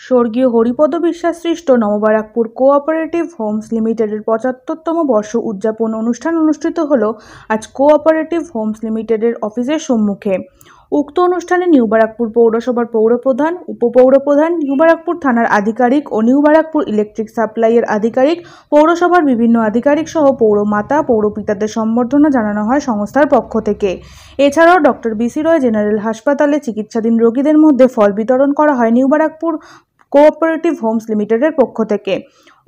স্বর্গীয় হরিপদ বিশ্বাস সৃষ্ট নববারাকপুর কোঅপারেটিভ হোমস লিমিটেডের ৭৫তম বর্ষ উদযাপন অনুষ্ঠান অনুষ্ঠিত হল আজ কোঅপারেটিভ হোমস লিমিটেডের অফিসের সম্মুখে। উক্ত অনুষ্ঠানে নিউ বারাকপুর পৌরসভার পৌরপ্রধান, উপপৌরপ্রধান, নিউ বারাকপুর থানার আধিকারিক ও নিউ বারাকপুর ইলেকট্রিক সাপ্লাইয়ের আধিকারিক, পৌরসভার বিভিন্ন আধিকারিক সহ পৌরমাতা, পৌরপিতাদের সম্বর্ধনা জানানো হয় সংস্থার পক্ষ থেকে। এছাড়াও ডক্টর বিসি রয় জেনারেল হাসপাতালে চিকিৎসাধীন রোগীদের মধ্যে ফল বিতরণ করা হয় নিউ বারাকপুর কোঅপারেটিভ হোমস লিমিটেডের পক্ষ থেকে।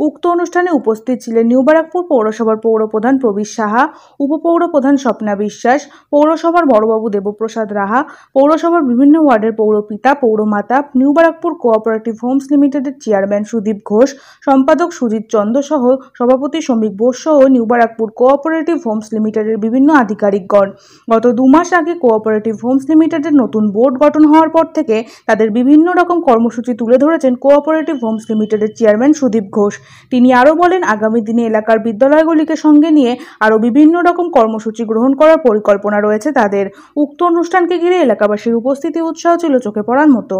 উক্ত অনুষ্ঠানে উপস্থিত ছিলেন নিউ বারাকপুর পৌরসভার পৌরপ্রধান প্রবীর সাহা, উপপৌরপ্রধান স্বপ্না বিশ্বাস, পৌরসভার বড়বাবু দেবপ্রসাদ রাহা, পৌরসভার বিভিন্ন ওয়ার্ডের পৌরপিতা, পৌরমাতা, নিউ বারাকপুর কোঅপারেটিভ হোমস লিমিটেডের চেয়ারম্যান সুদীপ ঘোষ, সম্পাদক সুজিত চন্দ্র সহ সভাপতি শ্রমিক বোস সহ নিউ বারাকপুর কোঅপারেটিভ হোমস লিমিটেডের বিভিন্ন আধিকারিকগণ। গত 2 মাস আগে কোঅপারেটিভ হোমস লিমিটেডের নতুন বোর্ড গঠন হওয়ার পর থেকে তাদের বিভিন্ন রকম কর্মসূচি তুলে ধরেছেন কোঅপারেটিভ হোমস লিমিটেডের চেয়ারম্যান সুদীপ ঘোষ। তিনি আরও বলেন, আগামী দিনে এলাকার বিদ্যালয়গুলিকে সঙ্গে নিয়ে আরও বিভিন্ন রকম কর্মসূচি গ্রহণ করার পরিকল্পনা রয়েছে তাদের। উক্ত অনুষ্ঠানকে ঘিরে এলাকাবাসীর উপস্থিতি উৎসাহ ছিল চোখে পড়ার মতো।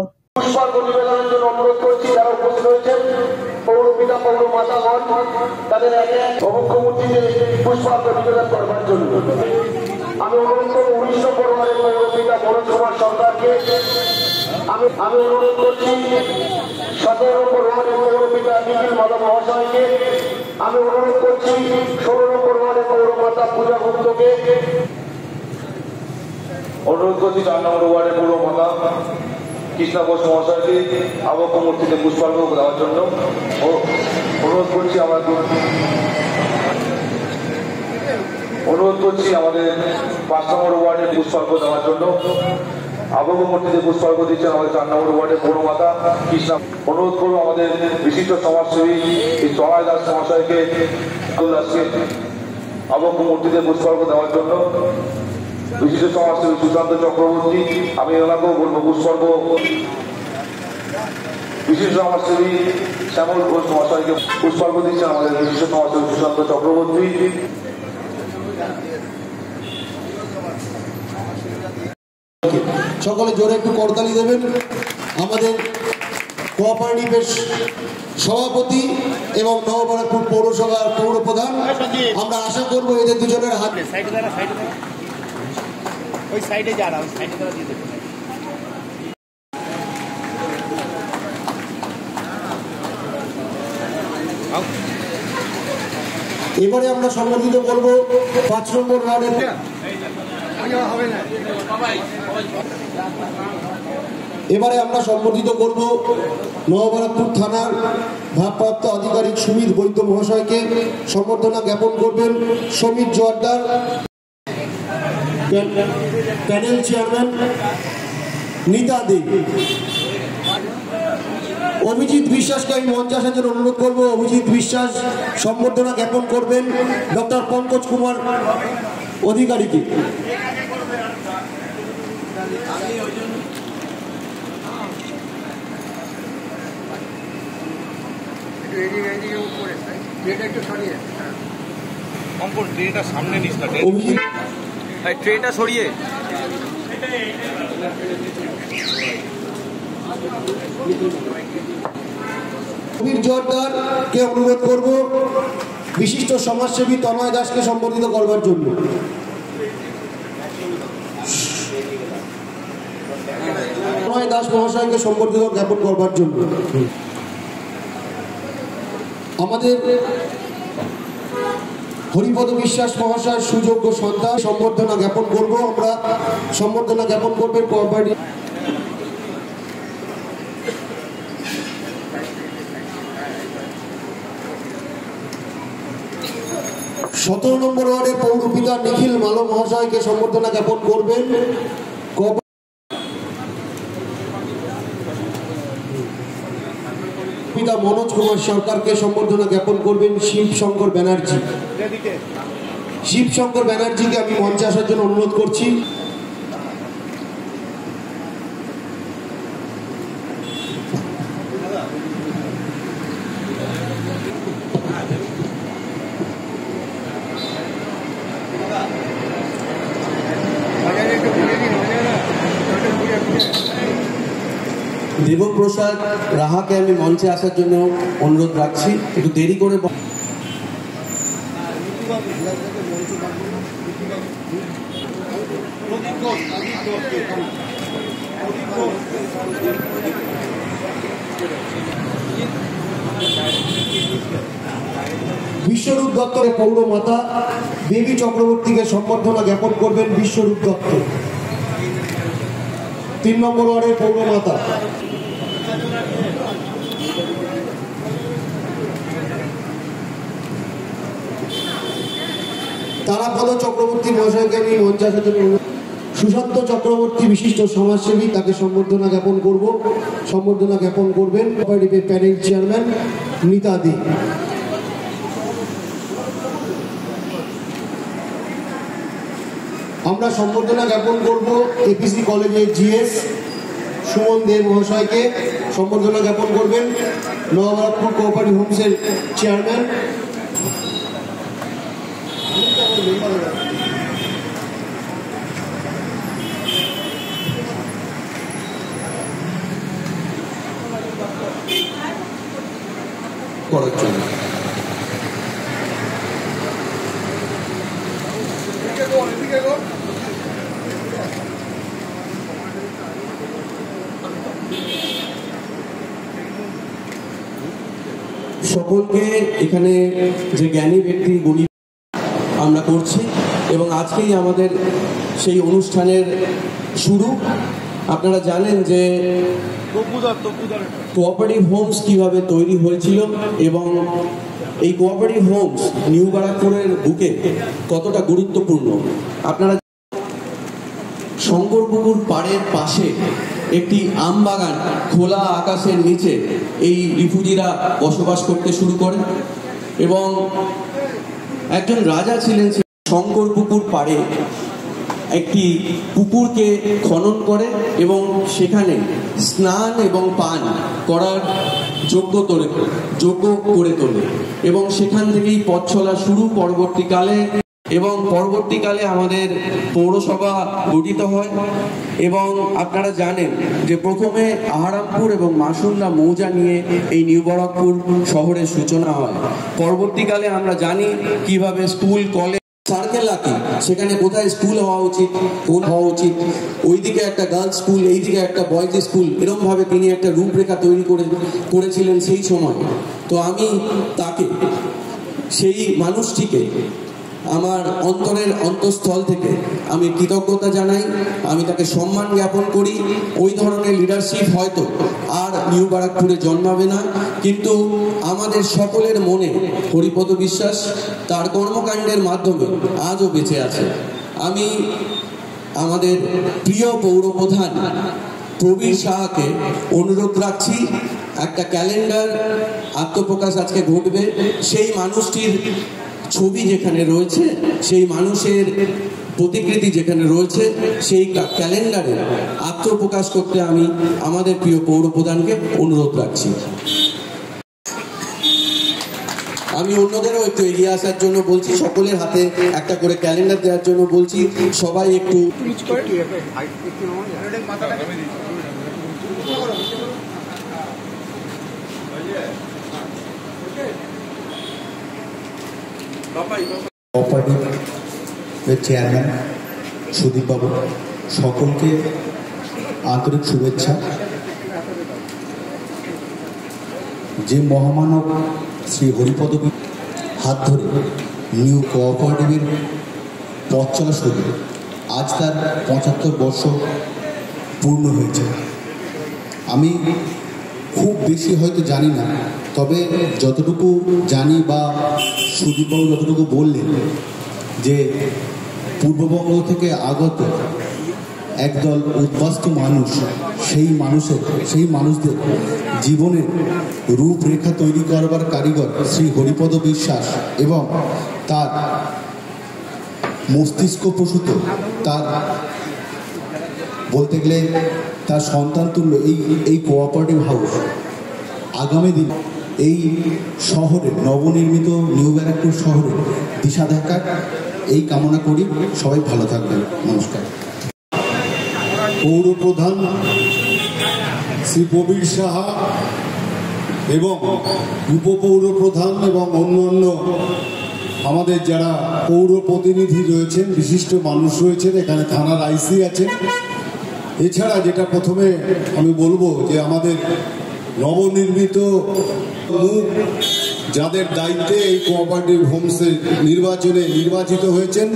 আমি অনুরোধ করব 19 পরিবারের পৌরপিতা পৌরসভার সরকারকে, আমি অনুরোধ করছি 17 পরিবারের পৌরপিতা নিখিল মাধব মহাশয়কে, আমি অনুরোধ করছি 16 পরিবারের পৌরমাতা পূজা গুপ্তকে, অনুরোধ করছি 4 নম্বর ওয়ার্ডের পৌরমাতা কৃষ্ণা ঘোষ মহাশয়কে আবক্ষ মূর্তিতে পুষ্পার্ঘ দেওয়ার জন্য অনুরোধ করছি। অনুরোধ করছি আমাদের 5 নম্বর ওয়ার্ডে পুষ্পার্ঘ দেওয়ার জন্য। আবক্ষ মূর্তিতে পুষ্পার্ঘ দিচ্ছেন আমাদের 4 নম্বর ওয়ার্ডের পৌরমাতা কৃষ্ণা। অনুরোধ করবো আমাদের বিশিষ্ট সমাজসেবী তনয় দাস মহাশয়কে আবক্ষ মূর্তিতে পুষ্পার্ঘ দেওয়ার জন্য। বিশিষ্ট সমাজসেবী সুশান্ত চক্রবর্তী, আমি ওনাকেও বলবো পুষ্পার্ঘ। বিশিষ্ট সমাজসেবী শ্যামল ঘোষ মহাশয়কে পুষ্পার্ঘ দিচ্ছেন আমাদের বিশিষ্ট সমাজসেবী সুশান্ত চক্রবর্তী। সকলে জোরে একটু করতালি দেবেন। আমাদের কোঅপারেটিভের সভাপতি এবং নববারাকপুর পৌরসভার পৌরপ্রধান, আমরা আশা করব এদের দুজনের হাতে এবারে আমরা সম্বোধিত করব 5 নম্বর ওয়ার্ডের। এবারে আমরা সম্বোধিত করব নববারাকপুর থানার ভারপ্রাপ্ত আধিকারিক সুমিত বৈদ্য মহাশয়কে। সম্বর্ধনা জ্ঞাপন করবেন সমীর জোয়ারদার, প্যানেল চেয়ারম্যান নীতা দে। অভিজিৎ বিশ্বাসকে আমি মঞ্চে আসার জন্য অনুরোধ করব। অভিজিৎ বিশ্বাস সম্বর্ধনা জ্ঞাপন করবেন ডক্টর পঙ্কজ কুমার অধিকারীকে। সামনে নিস না, ট্রেটা সরিয়ে। সমীর জোয়ারদারকে অনুরোধ করব বিশিষ্ট সমাজসেবী তনয় দাসকে সম্বর্ধিত করবার জন্য। তনয় দাস মহাশয়কে সম্বর্ধিত জ্ঞাপন করবার জন্য আমাদের হরিপদ বিশ্বাস মহাশয় সুযোগ্য সন্তান সম্বর্ধনা জ্ঞাপন করব। আমরা সম্বর্ধনা জ্ঞাপন করবেন কোঅপারেটিভ 17 নম্বর ওয়ার্ডের পৌরপিতা নিখিল মাধব মহাশয়কে সম্বর্ধনা জ্ঞাপন করবেন। পিতা মনোজ কুমার সরকারকে সম্বর্ধনা জ্ঞাপন করবেন শিবশঙ্কর ব্যানার্জি। শিবশঙ্কর ব্যানার্জিকে আমি মঞ্চে আসার জন্য অনুরোধ করছি। দেবপ্রসাদ রাহাকে আমি মঞ্চে আসার জন্য অনুরোধ রাখছি, একটু দেরি করে। বিশ্বরূপ দত্তরের পৌরমাতা দেবী চক্রবর্তীকে সম্বর্ধনা জ্ঞাপন করবেন বিশ্বরূপ দত্ত, 3 নম্বর ওয়ার্ডের পৌরমাতা। তারাপদ চক্রবর্তী মহাশয়কে আমি মঞ্চে আসার জন্য। সুশান্ত চক্রবর্তী বিশিষ্ট সমাজসেবী, তাকে সম্বর্ধনা জ্ঞাপন করব। সম্বর্ধনা জ্ঞাপন করবেন প্যানেল চেয়ারম্যান নীতা দি। আমরা সম্বর্ধনা জ্ঞাপন করব এপিসি কলেজের জিএস সুমন দেব মহাশয়কে। সম্বর্ধনা জ্ঞাপন করবেন নববারাকপুর কোঅপারেটিভ হোমসের চেয়ারম্যান। করার জন্য সকলকে এখানে যে জ্ঞানী ব্যক্তি গুণী আমরা করছি এবং আজকেই আমাদের সেই অনুষ্ঠানের শুরু। আপনারা জানেন যে কোঅপারেটিভ হোমস কিভাবে তৈরি হয়েছিল এবং এই কোঅপারেটিভ হোমস নিউ বারাকপুরের বুকে কতটা গুরুত্বপূর্ণ। আপনারা শঙ্করপুকুর পাড়ের পাশে একটি আমবাগান, খোলা আকাশের নিচে এই রিফিউজিরা বসবাস করতে শুরু করে এবং একজন রাজা ছিলেন শঙ্করপুকুর পাড়ে একটি পুকুরকে খনন করে এবং সেখানে স্নান এবং পান করার যোগ্য করে তোলে এবং সেখান থেকেই পথ চলা শুরু। পরবর্তীকালে আমাদের পৌরসভা গঠিত হয় এবং আপনারা জানেন যে প্রথমে আহারামপুর এবং মাসুন্দা মৌজা নিয়ে এই নিউ বারাকপুর শহরের সূচনা হয়। পরবর্তীকালে আমরা জানি কিভাবে স্কুল, কলেজ, সার্কেল আঁকি, সেখানে কোথায় স্কুল হওয়া উচিত, কোন হওয়া উচিত, ওইদিকে একটা গার্লস স্কুল, এইদিকে একটা বয়েজ স্কুল, এরকমভাবে তিনি একটা রূপরেখা তৈরি করেছিলেন সেই সময়। তো আমি তাকে, সেই মানুষটিকে আমার অন্তরের অন্তঃস্থল থেকে আমি কৃতজ্ঞতা জানাই, আমি তাকে সম্মান জ্ঞাপন করি। ওই ধরনের লিডারশিপ হয়তো আর নিউ বারাকপুরে জন্মাবে না, কিন্তু আমাদের সকলের মনে হরিপদ বিশ্বাস তার কর্মকাণ্ডের মাধ্যমে আজও বেঁচে আছে। আমি আমাদের প্রিয় পৌরপ্রধান প্রবীর সাহাকে অনুরোধ রাখছি, একটা ক্যালেন্ডার আত্মপ্রকাশ আজকে ঘটবে, সেই মানুষটির ছবি যেখানে রয়েছে, সেই মানুষের প্রতিকৃতি যেখানে রয়েছে, সেই ক্যালেন্ডারে আত্মপ্রকাশ করতে আমি আমাদের প্রিয় পৌরপ্রধানকে অনুরোধ রাখছি। আমি অন্যদেরও একটু এগিয়ে আসার জন্য বলছি, সকলের হাতে একটা করে ক্যালেন্ডার দেওয়ার জন্য বলছি। সবাই একটু কোঅপারেটিভের চেয়ারম্যান সুদীপবাবু, সকলকে আন্তরিক শুভেচ্ছা। যে মহামানব শ্রী হরিপদ হাত ধরে নিউ কোঅপারেটিভের পথ চলা শুরু, আজ তার 75 বর্ষ পূর্ণ হয়েছে। আমি খুব বেশি হয়তো জানি না, তবে যতটুকু জানি বা সুদীপবাবু যতটুকু বললেন যে পূর্ববঙ্গ থেকে আগত একদল উদ্বাস্তু মানুষ, সেই মানুষদের জীবনের রূপরেখা তৈরি করবার কারিগর শ্রী হরিপদ বিশ্বাস এবং তার মস্তিষ্ক প্রসূত, তার বলতে গেলে তার সন্তান তুল্য এই কোঅপারেটিভ হাউস আগামী দিন এই শহরে, নবনির্মিত নিউ ব্যারাকপুর শহরে দিশা দেখাক, এই কামনা করি। সবাই ভালো থাকবেন, নমস্কার। পৌরপ্রধান শ্রী প্রবীর সাহা এবং উপপৌর প্রধান এবং অন্যান্য আমাদের যারা পৌর প্রতিনিধি রয়েছেন, বিশিষ্ট মানুষ রয়েছেন, এখানে থানার আইসি আছেন। এছাড়া যেটা প্রথমে আমি বলবো যে আমাদের নবনির্মিত মুখ যাদের দায়িত্বে এই কোঅপারেটিভ হোমসের নির্বাচনে নির্বাচিত হয়েছেন,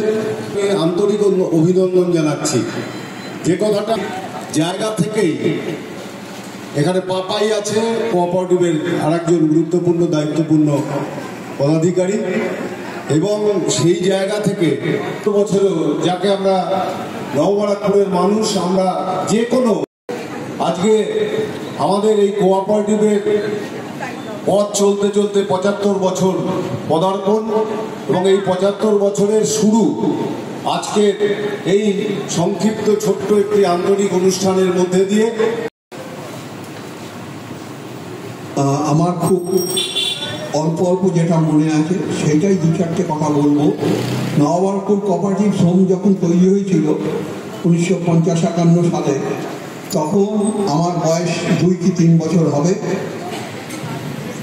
আন্তরিক অভিনন্দন জানাচ্ছি। যে কথাটা জায়গা থেকেই এখানে পাপাই আছে কোঅপারেটিভের আরেকজন গুরুত্বপূর্ণ দায়িত্বপূর্ণ পদাধিকারী, এবং সেই জায়গা থেকে বছরও যাকে আমরা নববারাকপুরের মানুষ, আমরা যে কোনো আজকে আমাদের এই কোঅপারেটিভের পথ চলতে চলতে ৭৫ বছর পদার্পণ, এবং এই ৭৫ বছরের শুরু আজকে এই সংক্ষিপ্ত ছোট্ট একটি আন্তরিক অনুষ্ঠানের মধ্যে দিয়ে। আমার খুব অল্প অল্প যেটা মনে আছে সেইটাই দু চারটে কথা বলবো। নববারাকপুর কোঅপারেটিভ হোম যখন তৈরি হয়েছিল 1950-51 সালে, তখন আমার বয়স 2 কি 3 বছর হবে,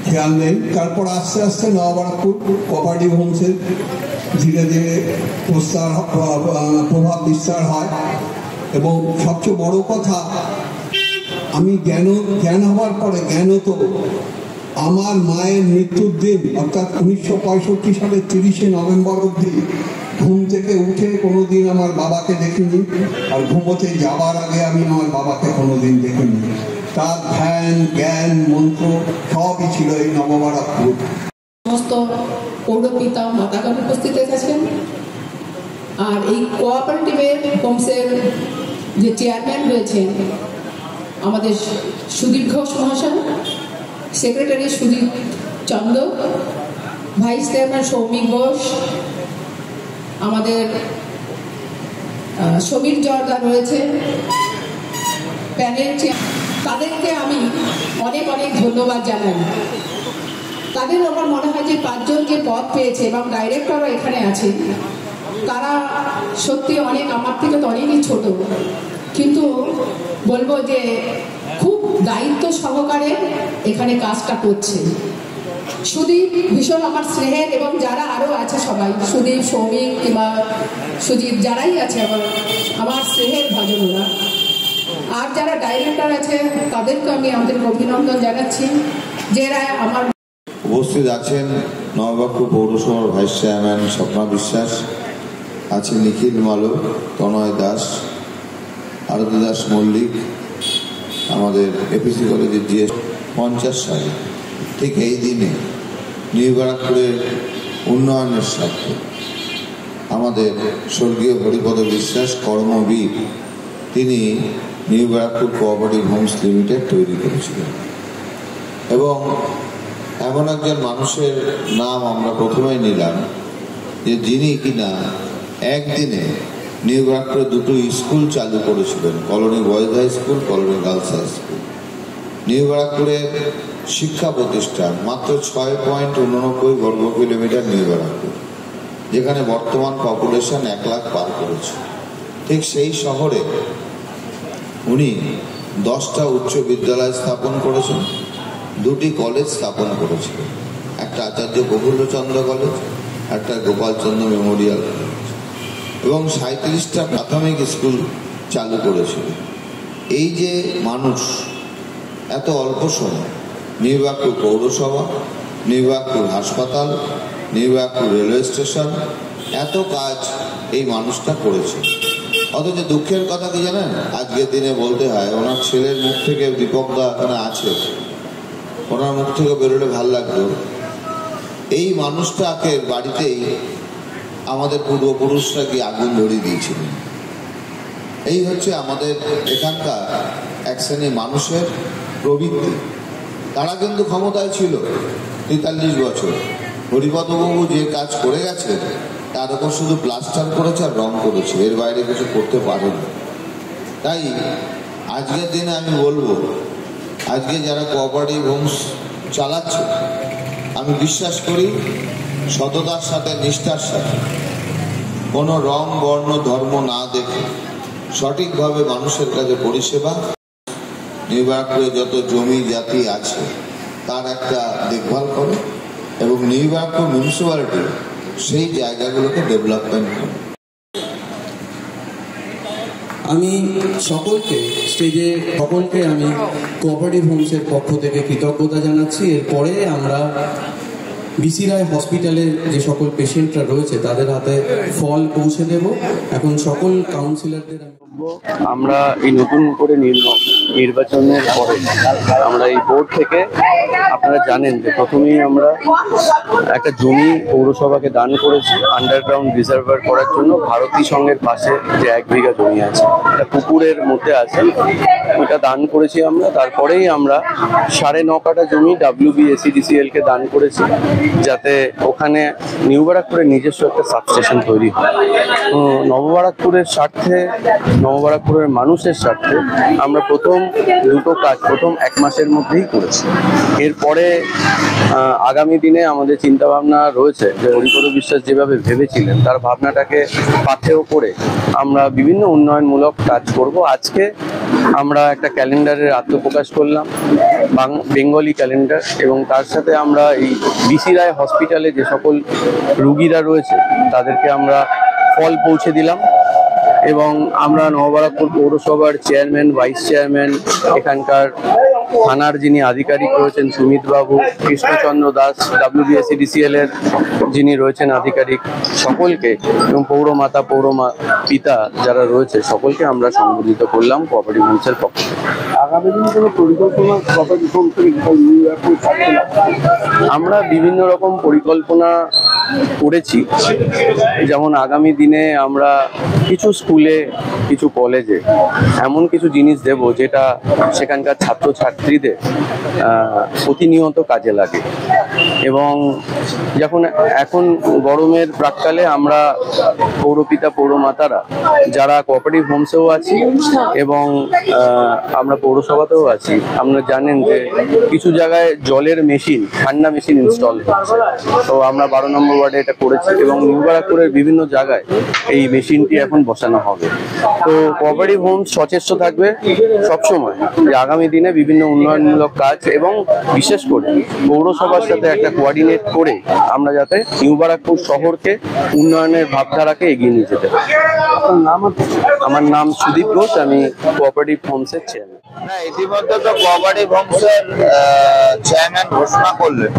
খেয়াল নেই। তারপর আস্তে আস্তে নববারাকপুর কোঅপারেটিভ হোমসের ধীরে ধীরে প্রভাব বিস্তার হয়। এবং সবচেয়ে বড় কথা, আমি জ্ঞান হওয়ার পরে তো আমার মায়ের মৃত্যুর দিন অর্থাৎ 1965 সালের 30শে নভেম্বর অবধি ঘুম থেকে উঠে কোনোদিন আমার বাবাকে দেখিনি, আর ঘুমোতে যাবার আগে আমি আমার বাবাকে কোনোদিন দেখিনি। তার ধ্যান জ্ঞান মন্ত্র সবই ছিল এই নববারাকপুর। সমস্ত পৌরপিতা মাতাগণ উপস্থিত আছেন, আর এই কোঅপারেটিভের হোমসের যে চেয়ারম্যান রয়েছেন আমাদের সুদীপ ঘোষ মহাশয়, সেক্রেটারি সুদীপ চন্দ্র, ভাইস চেয়ারম্যান সৌমিক ঘোষ, আমাদের সমীর জর্দা রয়েছে প্যানেল চেয়ার। তাদেরকে আমি অনেক অনেক ধন্যবাদ জানাই। তাদের আমার মনে হয় যে 5 জন যে পদ পেয়েছে এবং ডাইরেক্টরও এখানে আছে, তারা সত্যি অনেক, আমার থেকে তো অনেকই ছোট, কিন্তু বলবো যে খুব দায়িত্ব সহকারে এখানে কাজটা করছে। সুদীপ ভীষণ আমার স্নেহের, এবং যারা আরও আছে সবাই, সুদীপ, সৌমিক কিংবা সুজিত, যারাই আছে আমার স্নেহের ভাজন ওরা। আর যারা ডাইরেক্টর আছে তাদেরকে আমি আমাদের অভিনন্দন জানাচ্ছি, যারা আমার উপস্থিত আছেন নববারাকপুর পৌরসভার ভাইস চেয়ারম্যান স্বপ্না বিশ্বাস, আছেন নিখিল মালো, তনয় দাস, আরতি দাস মল্লিক, আমাদের এপিসি কলেজের জিএস। 50 সালে ঠিক এই দিনে নিউ বারাকপুরের উন্নয়নের স্বার্থে আমাদের স্বর্গীয় হরিপদ বিশ্বাস কর্মবীর, তিনি New Barrackpore cooperative homes limited তৈরি করেছিলেন। এবং এমন একজন মানুষের নাম আমরা প্রথমেই নিলাম যে যিনি কিনা একদিনে নিউ বারাকপুরে 2টো স্কুল চালু করেছিলেন, colony boys high school, colony girls high school. New বারাকপুরের শিক্ষা প্রতিষ্ঠান মাত্র 6.89 বর্গ কিলোমিটার নিউ বারাকপুর, যেখানে বর্তমান পপুলেশন 1 লাখ পার করেছে। ঠিক সেই শহরে উনি 10টা উচ্চ বিদ্যালয় স্থাপন করেছেন, 2টি কলেজ স্থাপন করেছিলেন, একটা আচার্য গোকুলচন্দ্র কলেজ, একটা গোপালচন্দ্র মেমোরিয়াল কলেজ, এবং 37টা প্রাথমিক স্কুল চালু করেছিল। এই যে মানুষ এত অল্প সময় নিউ বারাকপুর পৌরসভা, নিউ বারাকপুর হাসপাতাল, নিউ বারাকপুর রেলওয়ে স্টেশন, এত কাজ এই মানুষটা করেছে। অথচ দুঃখের কথা কি জানেন, আজকের দিনে বলতে হয়, ওনার ছেলের মুখ থেকে, দীপক দা এখানে আছে, ওনার মুখ থেকে বেরোলে ভাল লাগতো, এই মানুষটাকে বাড়িতেই আমাদের পূর্বপুরুষরা কি আগুন ধরিয়ে দিয়েছিলেন। এই হচ্ছে আমাদের এখানকার এক শ্রেণীর মানুষের প্রবৃত্তি। তারা কিন্তু ক্ষমতায় ছিল 43 বছর। হরিপদবাবু যে কাজ করে গেছে তার উপর শুধু প্লাস্টার করেছে আর রং করেছে, এর বাইরে কিছু করতে পারেনি। তাই আজকের দিনে আমি বলবো, আজকে যারা কোঅপারেটিভ হোমস চালাচ্ছে, আমি বিশ্বাস করি সততার সাথে, নিষ্ঠার সাথে, কোনো রং বর্ণ ধর্ম না দেখে সঠিকভাবে মানুষের কাছে পরিষেবা নিউ ব্যারাকপুরে যত জমি জাতি আছে তার একটা দেখভাল করে এবং নিউ ব্যারাকপুর মিউনিসিপ্যালিটি সেই জায়গাগুলোকে ডেভেলপমেন্ট করে। আমি সকলকে আমি কোঅপারেটিভ হোমসের পক্ষ থেকে কৃতজ্ঞতা জানাচ্ছি। এরপরে আমরা বিসি রায় হসপিটালে যে সকল পেশেন্টরা রয়েছে তাদের হাতে ফল পৌঁছে দেব। এখন সকল কাউন্সিলরদের আমরা এই নতুন করে নির্বাচনের পরে আমরা এই বোর্ড থেকে আপনারা জানেন যে প্রথমেই আমরা একটা জমি পৌরসভাকে দান করেছি আন্ডারগ্রাউন্ড রিজার্ভার করার জন্য। ভারতী সংঘের পাশে যে 1 বিঘা জমি আছে, এটা পুকুরের মধ্যে আছে, ওটা দান করেছি আমরা। তারপরেই আমরা 9.5 কাঠা জমি WBSEDCL কে দান করেছি, যাতে ওখানে নিউ ব্যারাকপুরের নিজস্ব একটা সাবস্টেশন তৈরি হয়। নববারাকপুরের স্বার্থে, নববারাকপুরের মানুষের স্বার্থে আমরা প্রথম দুটো কাজ প্রথম 1 মাসের মধ্যেই করেছি। এরপরে আগামী দিনে আমাদের চিন্তাভাবনা রয়েছে যে হরিপদ বিশ্বাস যেভাবে ভেবেছিলেন তার ভাবনাটাকে পাথেয় করে আমরা বিভিন্ন উন্নয়নমূলক কাজ করব। আজকে আমরা একটা ক্যালেন্ডারের আত্মপ্রকাশ করলাম, বেঙ্গলি ক্যালেন্ডার, এবং তার সাথে আমরা এই বিসি রায় হসপিটালে যে সকল রুগীরা রয়েছে তাদেরকে আমরা ফল পৌঁছে দিলাম। এবং আমরা নববারাকপুর পৌরসভার চেয়ারম্যান, ভাইস চেয়ারম্যান, এখানকার থানার যিনি আধিকারিক রয়েছেন সুমিত বাবু, কৃষ্ণচন্দ্র দাস, WBSEDCL এর যিনি রয়েছেন আধিকারিক, সকলকে এবং পৌরমাতা পিতা যারা রয়েছে সকলকে আমরা সম্বোধিত করলাম কোঅপারেটিভ হোমসের পক্ষ থেকে। আগামী দিনে কোনো পরিকল্পনা আমরা বিভিন্ন রকম পরিকল্পনা করেছি, যেমন আগামী দিনে আমরা কিছু স্কুলে, কিছু কলেজে এমন কিছু জিনিস দেব যেটা সেখানকার ছাত্রছাত্রীদের প্রতিনিয়ত কাজে লাগে। এবং এখন গরমের প্রাককালে আমরা পৌরপিতা পৌরমাতারা যারা কোঅপারেটিভ হোমসেও আছি এবং আমরা পৌরসভাতেও আছি, আমরা জানেন যে কিছু জায়গায় জলের মেশিন, ঠান্ডা মেশিন ইনস্টল হচ্ছে। তো আমরা 12 নম্বর ওয়ার্ডে এটা করেছি এবং নিউ ব্যারাকপুরের বিভিন্ন জায়গায় এই মেশিনটি এখন বসানো হবে। তো কোঅপারেটিভ হোমস সচেষ্ট থাকবে সবসময় যে আগামী দিনে বিভিন্ন উন্নয়নমূলক কাজ এবং বিশেষ করে পৌরসভার সাথে একটা কোঅর্ডিনেট করে আমরা যাতে নিউ ব্যারাকপুর শহরকে উন্নয়নের ভাবধারাকে এগিয়ে নিয়ে যেতে পারি। আমার নাম সুদীপ ঘোষ, আমি কোঅপারেটিভ হোমসের চেয়ারম্যান। না, ইতিমধ্যে তো কোঅপারেটিভ হোমসের চেয়ারম্যান ঘোষণা করলেন,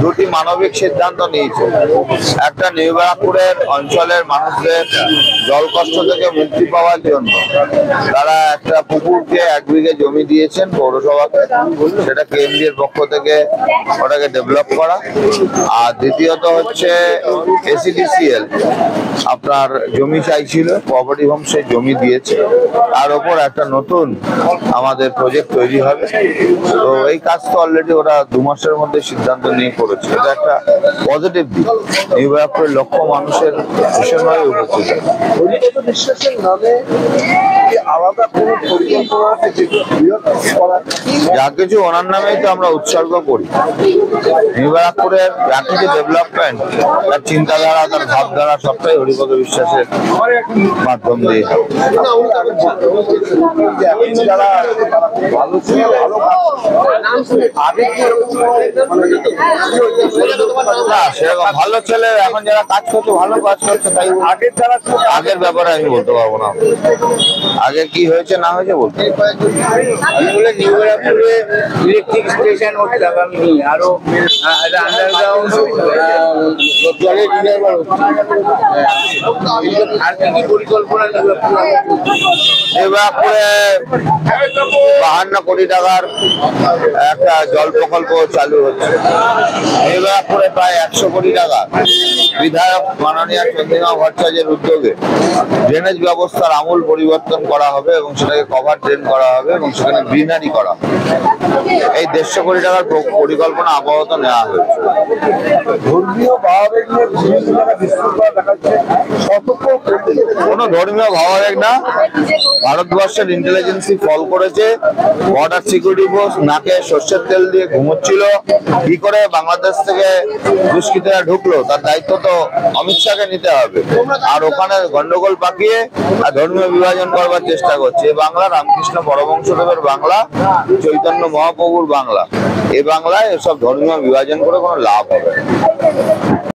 দুটি মানবিক সিদ্ধান্ত নিয়েছে। একটা নিউ ব্যারাকপুরের অঞ্চলের মানুষদের জল কষ্ট থেকে মুক্তি পাওয়ার জন্য তারা একটা পুকুরকে 1 বিঘে জমি দিয়েছেন পৌরসভাকে, সেটা কেন্দ্রের পক্ষ থেকে ওটাকে ডেভেলপ করা। আর দ্বিতীয়ত হচ্ছে SEDCL আপনার জমি চাইছিল, কোঅপারেটিভ হোম সেই জমি দিয়েছে, তার উপর একটা নতুন আমাদের প্রজেক্ট তৈরি হবে। তো এই কাজ তো অলরেডি ওরা 2 মাসের মধ্যে সিদ্ধান্ত নিয়ে করেছে। এটা একটা পজিটিভ দিক, নিউ ব্যারাকপুরের লক্ষ মানুষের ভীষণভাবে উপকৃত। যা কিছু ওনার নামেই তো আমরা উৎসর্গ করি। নিউ ব্যারাকপুরের যা কিছু ডেভেলপমেন্ট, তার চিন্তাধারা, তার ভাবধারা সবটাই হরিপদ বিশ্বাসের মাধ্যম দিয়ে। সেরকম ভালো ছেলে এখন যারা কাজ করছে, ভালো কাজ করছে, তাই আগের ব্যাপারে আমি বলতে পারবো না। আগে কি হয়েছে না হয়েছে বলতে নিউ ব্যারাকপুরে ইলেকট্রিক স্টেশন হচ্ছে আগামী, আরো আন্ডারগ্রাউন্ড জলের রিজার্ভার হচ্ছে। আর কি পরিকল্পনা নিউ ব্যারাকপুরে 52 কোটি টাকার একটা জল প্রকল্প চালু হচ্ছে। নিউ ব্যারাকপুরে প্রায় 100 কোটি টাকা বিধায়ক মাননীয় চন্দ্রিমা ভট্টাচার্যের উদ্যোগে ড্রেনেজ ব্যবস্থার আমূল পরিবর্তন করা হবে এবং সেটাকে কভার ড্রেন করা হবে এবং সেখানে গ্রিনারি করা হবে। এই 150 কোটি টাকার পরিকল্পনা আপাতত নেওয়া হয়েছে। ধর্মীয় ভাবাবেগ নিয়ে বিশৃঙ্খলা দেখাচ্ছে, কোনো ধর্মীয় ভাবাবেগ না, ভারতবর্ষের ইন্টেলিজেন্সি ফল করেছে। বর্ডার সিকিউরিটি ফোর্স নাকে সর্ষের তেল দিয়ে ঘুমোচ্ছিল, কি করে বাংলাদেশ থেকে দুষ্কৃতীরা ঢুকলো তার দায়িত্ব তো অমিত শাহকে নিতে হবে। আর ওখানে গন্ডগোল পাকিয়ে আর ধর্মীয় বিভাজন করবার চেষ্টা করছে। এ বাংলা রামকৃষ্ণ পরমহংসদেবের বাংলা, চৈতন্য মহাপ্রভুর বাংলা। এ বাংলায় এসব ধর্মীয় বিভাজন করে কোনো লাভ হবে না।